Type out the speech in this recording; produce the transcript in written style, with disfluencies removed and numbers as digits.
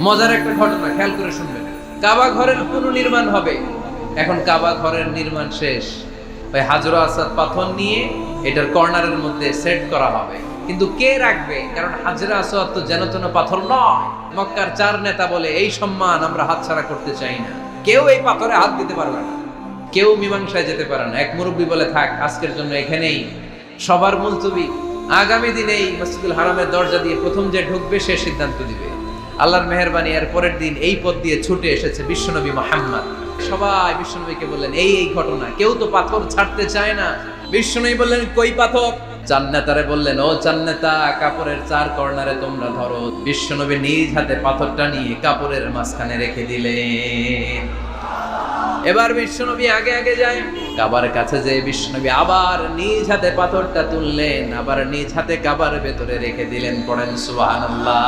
মজার একটা ঘটনা খেয়াল করে শুনবেন। কাবা ঘরের পুনর্নির্মাণ হবে। এখন কাবা ঘরের নির্মাণ শেষ, ওই হাজর আসাদ পাথর নিয়ে এটার কর্নারের মধ্যে সেট করা হবে। কিন্তু কে রাখবে? কারণ হাজরা আসওয়াদ তো যেন তেন পাথর নয়। মক্কার 4 নেতা বলে এই সম্মান আমরা হাতছাড়া করতে চাই না, কেউ এই পাথরে হাত দিতে পারবে না, কেউ মীমাংসায় যেতে পারে না। এক মুরব্বী বলে, থাক আজকের জন্য এখানেই সবার মুলতবি, আগামী দিনে এই মসজিদুল হারামের দরজা দিয়ে প্রথম যে ঢুকবে সে সিদ্ধান্ত দিবে। আল্লাহর মেহেরবানি, এর পরের দিন এই পথ দিয়ে ছুটে এসেছে বিশ্বনবী মুহাম্মদ। সবাই বিশ্বনবীকে বললেন এই ঘটনা, কেউ তো পাথর ছাড়তে চায় না। বিশ্বনবী বললেন কই পাথর? জান্নাতারে বললেন, ও জান্নাতা, কাপড়ের 4 কর্নারে তোমরা ধরো। বিশ্বনবী নিজ হাতে পাথরটা নিয়ে কাপড়ের মাঝখানে রেখে দিলেন। এবার বিশ্বনবী আগে আগে যায়, কাবার কাছে যে বিশ্বনবী আবার নিজ হাতে পাথরটা তুললেন, আবার নিজ হাতে কাবার ভেতরে রেখে দিলেন। পড়েন সুবহানাল্লাহ।